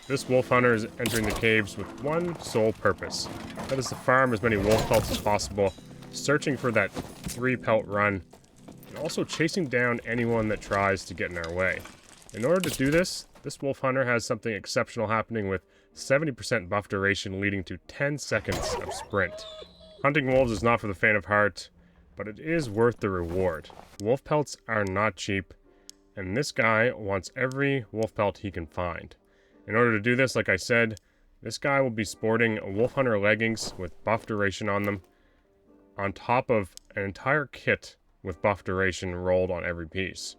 This wolf hunter is entering the caves with one sole purpose. That is to farm as many wolf pelts as possible, searching for that 3 pelt run, and also chasing down anyone that tries to get in our way. In order to do this, this wolf hunter has something exceptional happening with 70% buff duration leading to 10 seconds of sprint. Hunting wolves is not for the faint of heart, but it is worth the reward. Wolf pelts are not cheap, and this guy wants every wolf pelt he can find. In order to do this, like I said, this guy will be sporting wolf hunter leggings with buff duration on them, on top of an entire kit with buff duration rolled on every piece.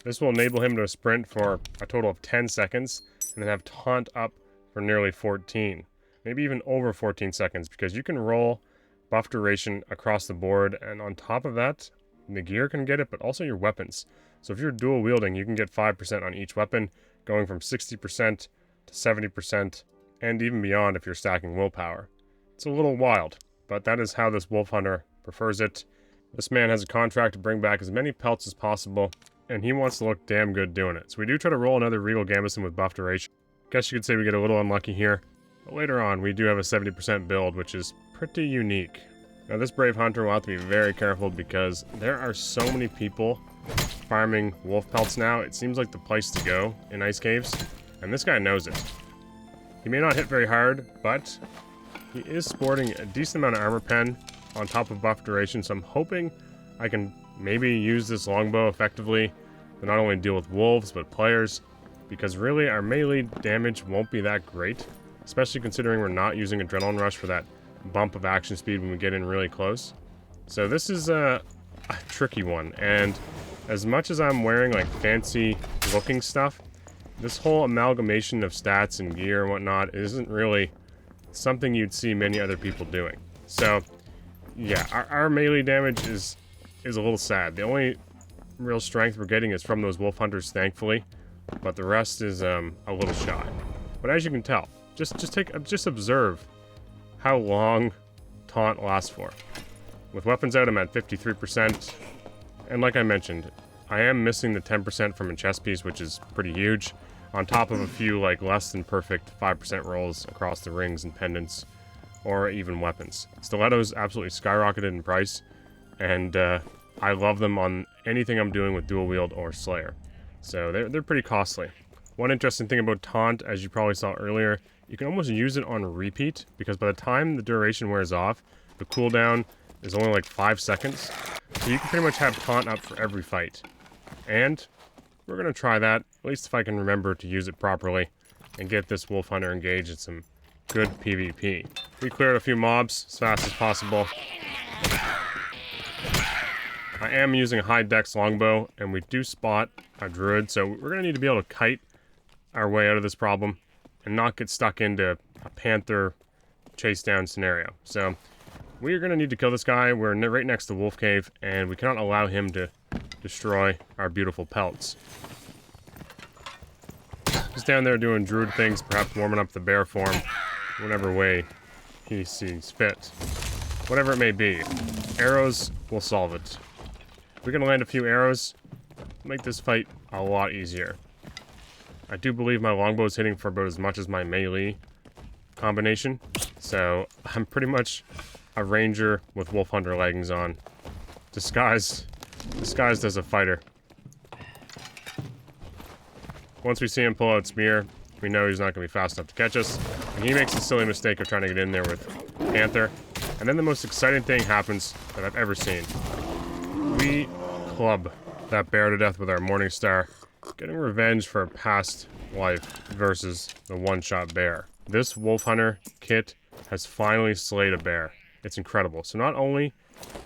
This will enable him to sprint for a total of 10 seconds, and then have taunt up for nearly 14. Maybe even over 14 seconds, because you can roll buff duration across the board, and on top of that, the gear can get it, but also your weapons. So if you're dual wielding, you can get 5% on each weapon, going from 60% to 70%, and even beyond if you're stacking willpower. It's a little wild, but that is how this wolf hunter prefers it. This man has a contract to bring back as many pelts as possible, and he wants to look damn good doing it. So we do try to roll another Regal Gambeson with buff duration. Guess you could say we get a little unlucky here, but later on we do have a 70% build, which is pretty unique. Now this brave hunter will have to be very careful because there are so many people farming wolf pelts now. It seems like the place to go in ice caves, and this guy knows it. He may not hit very hard, but he is sporting a decent amount of armor pen on top of buff duration, so I'm hoping I can maybe use this longbow effectively to not only deal with wolves, but players, because really our melee damage won't be that great, especially considering we're not using Adrenaline Rush for that bump of action speed when we get in really close. So this is a tricky one, and as much as I'm wearing like fancy looking stuff, this whole amalgamation of stats and gear and whatnot isn't really something you'd see many other people doing. So yeah, our melee damage is a little sad. The only real strength we're getting is from those wolf hunters, thankfully, but the rest is a little shy. But as you can tell, just observe how long taunt lasts for. With weapons out, I'm at 53%, and like I mentioned, I am missing the 10% from a chest piece, which is pretty huge, on top of a few like less than perfect 5% rolls across the rings and pendants, or even weapons. Stilettos absolutely skyrocketed in price, and I love them on anything I'm doing with dual wield or Slayer. So they're pretty costly. One interesting thing about Taunt, as you probably saw earlier, you can almost use it on repeat, because by the time the duration wears off, the cooldown is only like 5 seconds. So you can pretty much have Taunt up for every fight. And we're going to try that, at least if I can remember to use it properly, and get this wolf hunter engaged in some good PvP. We cleared a few mobs as fast as possible. I am using a high dex longbow, and we do spot a druid, so we're going to need to be able to kite our way out of this problem and not get stuck into a panther chase down scenario. So we are going to need to kill this guy. We're right next to Wolf Cave, and we cannot allow him to destroy our beautiful pelts. Just down there doing druid things, perhaps warming up the bear form, whatever way he sees fit. Whatever it may be, arrows will solve it. We can land a few arrows, make this fight a lot easier. I do believe my longbow is hitting for about as much as my melee combination, so I'm pretty much a ranger with wolf hunter leggings on, disguised as a fighter. Once we see him pull out spear, we know he's not going to be fast enough to catch us, and he makes the silly mistake of trying to get in there with Panther, and then the most exciting thing happens that I've ever seen. We club that bear to death with our Morning Star, getting revenge for a past life versus the one-shot bear. This wolf hunter kit has finally slayed a bear. It's incredible. So not only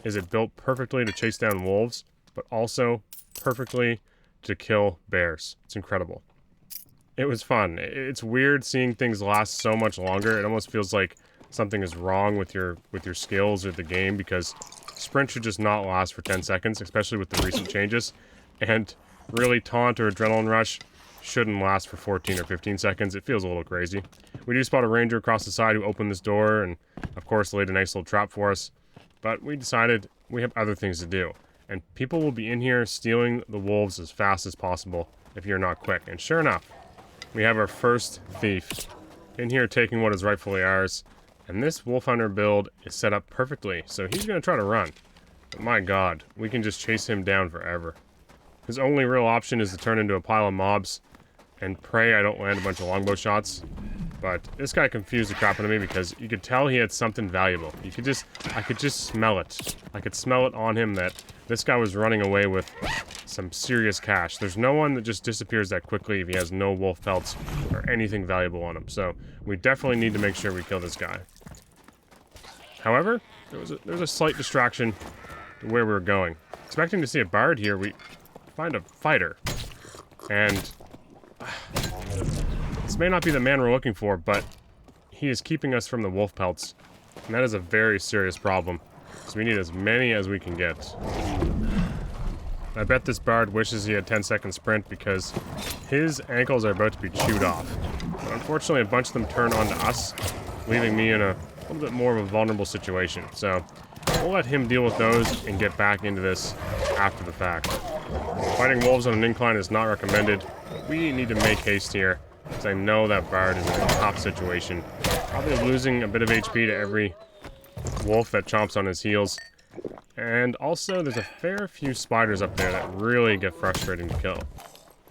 is it built perfectly to chase down wolves, but also perfectly to kill bears. It's incredible. It was fun. It's weird seeing things last so much longer. It almost feels like something is wrong with your skills or the game, because sprint should just not last for 10 seconds, especially with the recent changes. And really, Taunt or Adrenaline Rush shouldn't last for 14 or 15 seconds. It feels a little crazy. We do spot a ranger across the side who opened this door and, of course, laid a nice little trap for us. But we decided we have other things to do. And people will be in here stealing the wolves as fast as possible if you're not quick. And sure enough, we have our first thief in here taking what is rightfully ours. And this Wolf Hunter build is set up perfectly, so he's going to try to run. But my god, we can just chase him down forever. His only real option is to turn into a pile of mobs and pray I don't land a bunch of longbow shots. But this guy confused the crap out of me because you could tell he had something valuable. I could just smell it. I could smell it on him that this guy was running away with some serious cash. There's no one that just disappears that quickly if he has no wolf pelts or anything valuable on him. So we definitely need to make sure we kill this guy. However, there's a slight distraction to where we were going. Expecting to see a bard here, we find a fighter. And this may not be the man we're looking for, but he is keeping us from the wolf pelts. And that is a very serious problem. So we need as many as we can get. I bet this bard wishes he had 10-second sprint because his ankles are about to be chewed off. But unfortunately, a bunch of them turn onto us, leaving me in a little bit more of a vulnerable situation. So we'll let him deal with those and get back into this after the fact. Fighting wolves on an incline is not recommended. We need to make haste here, because I know that bard is in a tough situation. Probably losing a bit of HP to every wolf that chomps on his heels. And also, there's a fair few spiders up there that really get frustrating to kill.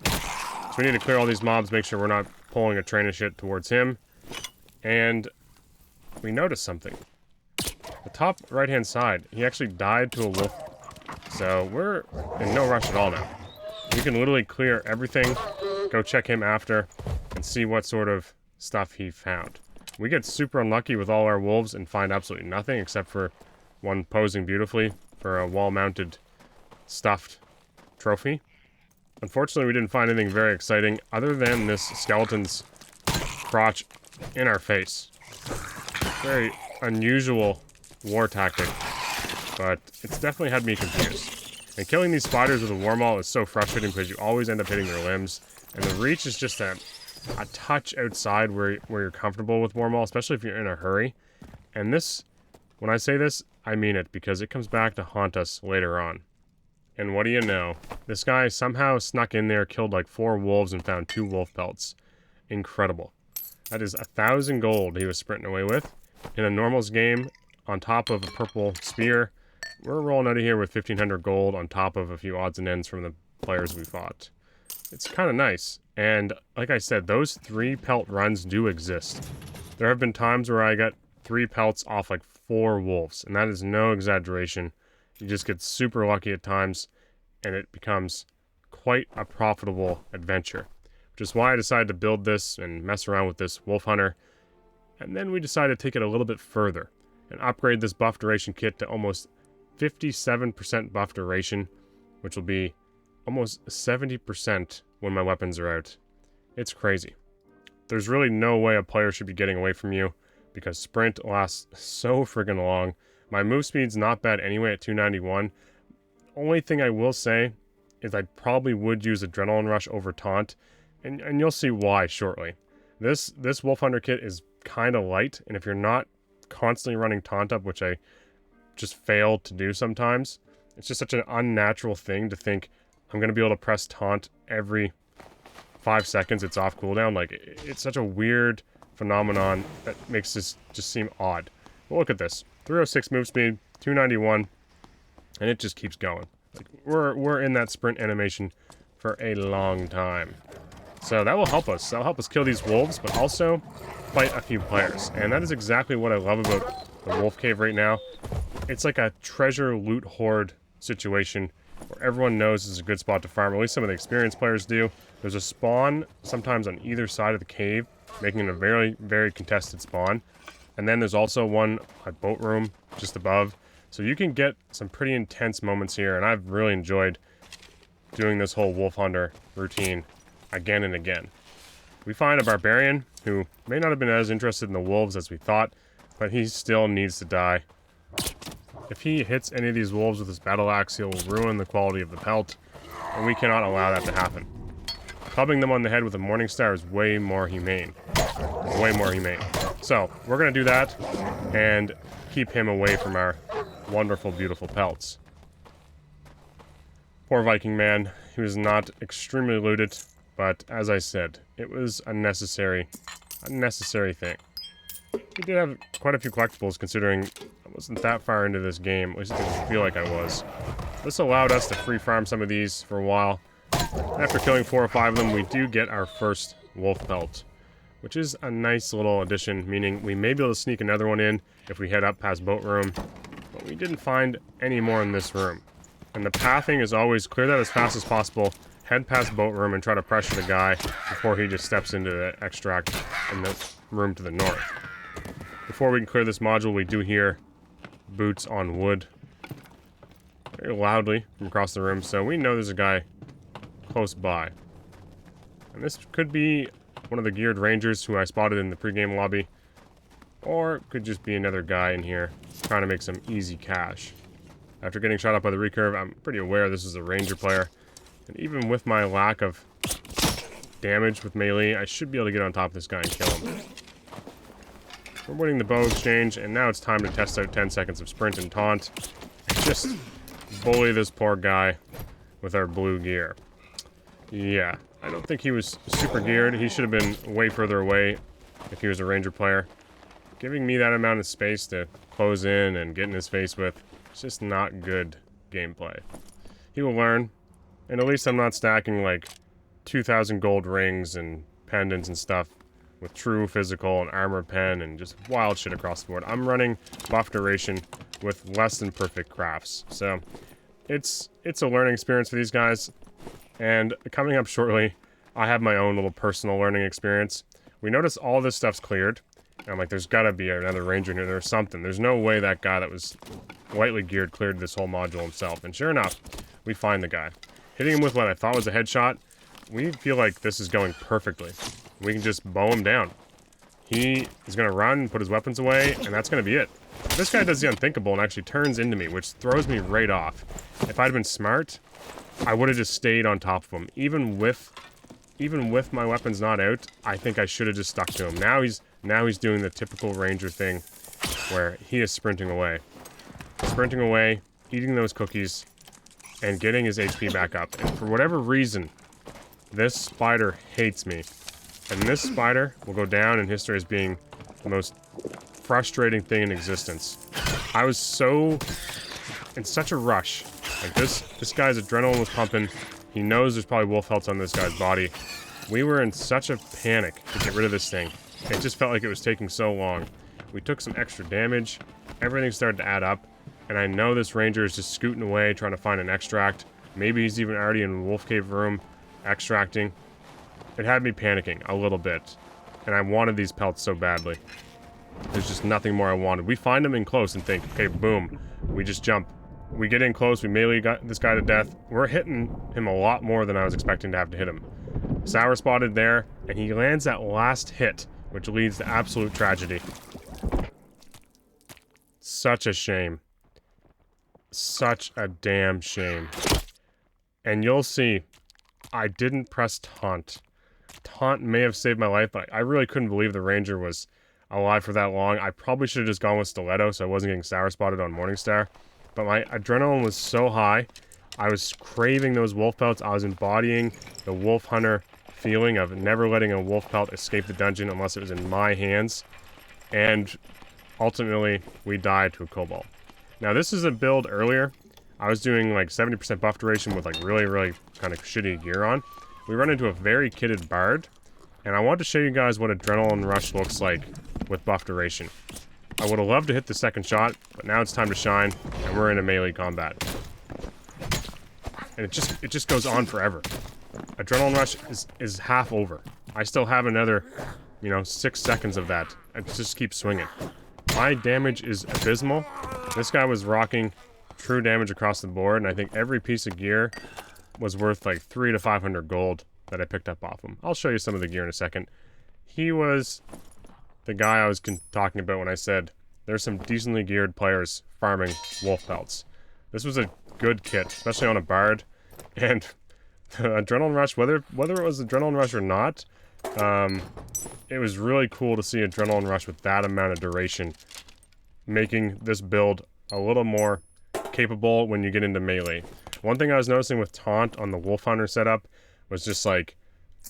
So we need to clear all these mobs, make sure we're not pulling a train of shit towards him. And we noticed something. The top right-hand side, he actually died to a wolf. So we're in no rush at all now. We can literally clear everything, go check him after, and see what sort of stuff he found. We get super unlucky with all our wolves and find absolutely nothing except for one posing beautifully for a wall-mounted stuffed trophy. Unfortunately, we didn't find anything very exciting other than this skeleton's crotch in our face. Very unusual war tactic, but it's definitely had me confused. And killing these spiders with a warmaul is so frustrating because you always end up hitting their limbs, and the reach is just a touch outside where you're comfortable with warmaul, especially if you're in a hurry. And this, when I say this, I mean it, because it comes back to haunt us later on. And what do you know? This guy somehow snuck in there, killed like 4 wolves, and found 2 wolf pelts. Incredible. That is 1,000 gold he was sprinting away with. In a normals game, on top of a purple spear, we're rolling out of here with 1,500 gold on top of a few odds and ends from the players we fought. It's kind of nice. And like I said, those 3 pelt runs do exist. There have been times where I got 3 pelts off like 4 wolves, and that is no exaggeration. You just get super lucky at times, and it becomes quite a profitable adventure. Which is why I decided to build this and mess around with this wolf hunter. And then we decided to take it a little bit further and upgrade this buff duration kit to almost 57% buff duration, which will be almost 70% when my weapons are out. It's crazy. There's really no way a player should be getting away from you, because sprint lasts so friggin' long. My move speed's not bad anyway at 291. Only thing I will say is I probably would use Adrenaline Rush over Taunt, and you'll see why shortly. This Wolf Hunter kit is kind of light, and if you're not constantly running Taunt up, which I just fail to do sometimes, it's just such an unnatural thing to think I'm going to be able to press Taunt every 5 seconds it's off cooldown. Like, it's such a weird phenomenon that makes this just seem odd. But look at this. 306 move speed, 291, and it just keeps going. Like, we're in that sprint animation for a long time. So that will help us. That'll help us kill these wolves, but also fight a few players. And that is exactly what I love about the wolf cave right now. It's like a treasure loot hoard situation where everyone knows it's a good spot to farm. At least some of the experienced players do. There's a spawn sometimes on either side of the cave, making it a very, very contested spawn. And then there's also one at boat room just above. So you can get some pretty intense moments here, and I've really enjoyed doing this whole wolf hunter routine again and again. We find a barbarian who may not have been as interested in the wolves as we thought, but he still needs to die. If he hits any of these wolves with his battle axe, he'll ruin the quality of the pelt, and we cannot allow that to happen. Clubbing them on the head with a morning star is way more humane. Way more humane. So, we're going to do that, and keep him away from our wonderful, beautiful pelts. Poor Viking man. He was not extremely looted. But as I said, it was a necessary thing. We did have quite a few collectibles considering I wasn't that far into this game. At least it didn't feel like I was. This allowed us to free farm some of these for a while. After killing 4 or 5 of them, we do get our first wolf pelt, which is a nice little addition, meaning we may be able to sneak another one in if we head up past boat room, but we didn't find any more in this room. And the pathing is always clear that as fast as possible, head past boat room and try to pressure the guy before he just steps into the extract in the room to the north. Before we can clear this module, we do hear boots on wood very loudly from across the room, so we know there's a guy close by. And this could be one of the geared rangers who I spotted in the pregame lobby, or it could just be another guy in here trying to make some easy cash. After getting shot up by the recurve, I'm pretty aware this is a ranger player, and even with my lack of damage with melee, I should be able to get on top of this guy and kill him. We're winning the bow exchange, and now it's time to test out 10 seconds of sprint and taunt. Just bully this poor guy with our blue gear. Yeah, I don't think he was super geared. He should have been way further away if he was a ranger player. Giving me that amount of space to close in and get in his face with, it's just not good gameplay. He will learn, and at least I'm not stacking like 2,000 gold rings and pendants and stuff with true physical and armor pen and just wild shit across the board. I'm running buff duration with less than perfect crafts. So it's a learning experience for these guys. And coming up shortly, I have my own little personal learning experience. We notice all this stuff's cleared. And I'm like, there's gotta be another ranger in here or something. There's no way that guy that was lightly geared cleared this whole module himself. And sure enough, we find the guy. Hitting him with what I thought was a headshot, we feel like this is going perfectly. We can just bow him down. He is going to run and put his weapons away, and that's going to be it. This guy does the unthinkable and actually turns into me, which throws me right off. If I'd been smart, I would have just stayed on top of him. Even with my weapons not out, I think I should have just stuck to him. Now he's doing the typical ranger thing where he is sprinting away. Sprinting away, eating those cookies, and getting his HP back up. And for whatever reason, this spider hates me. And this spider will go down in history as being the most frustrating thing in existence. I was so in such a rush. Like this guy's adrenaline was pumping. He knows there's probably wolf pelts on this guy's body. We were in such a panic to get rid of this thing. It just felt like it was taking so long. We took some extra damage. Everything started to add up. And I know this ranger is just scooting away trying to find an extract. Maybe he's even already in the wolf cave room extracting. It had me panicking a little bit. And I wanted these pelts so badly. There's just nothing more I wanted. We find him in close and think, okay, boom. We just jump. We get in close, we melee got this guy to death. We're hitting him a lot more than I was expecting to have to hit him. Sour spotted there, and he lands that last hit, which leads to absolute tragedy. Such a shame. Such a damn shame. And you'll see, I didn't press taunt. Taunt may have saved my life, but I really couldn't believe the ranger was alive for that long. I probably should have just gone with stiletto so I wasn't getting sour spotted on Morningstar. But my adrenaline was so high, I was craving those wolf pelts. I was embodying the wolf hunter feeling of never letting a wolf pelt escape the dungeon unless it was in my hands. And ultimately, we died to a cobalt. Now this is a build earlier. I was doing like 70% buff duration with like really kind of shitty gear on. We run into a very kitted bard. And I want to show you guys what Adrenaline Rush looks like with buff duration. I would have loved to hit the second shot, but now it's time to shine, and we're in a melee combat. And it just goes on forever. Adrenaline Rush is half over. I still have another, 6 seconds of that. I just keep swinging. My damage is abysmal. This guy was rocking true damage across the board, and I think every piece of gear was worth like 300 to 500 gold that I picked up off him. I'll show you some of the gear in a second. He was the guy I was talking about when I said there's some decently geared players farming wolf pelts. This was a good kit, especially on a bard. And the Adrenaline Rush, whether it was Adrenaline Rush or not, it was really cool to see Adrenaline Rush with that amount of duration, making this build a little more capable when you get into melee. One thing I was noticing with Taunt on the Wolf Hunter setup was just like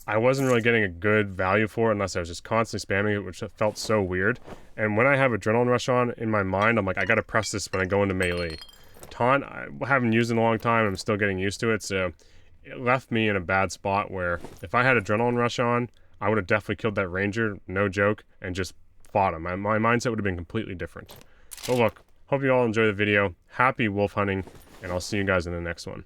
I wasn't really getting a good value for it unless I was just constantly spamming it, which felt so weird. And when I have Adrenaline Rush on, in my mind, I'm like, I gotta press this when I go into melee. Taunt, I haven't used in a long time, I'm still getting used to it, so it left me in a bad spot where if I had Adrenaline Rush on, I would have definitely killed that ranger, no joke, and just fought him. My mindset would have been completely different. But look, hope you all enjoy the video. Happy wolf hunting, and I'll see you guys in the next one.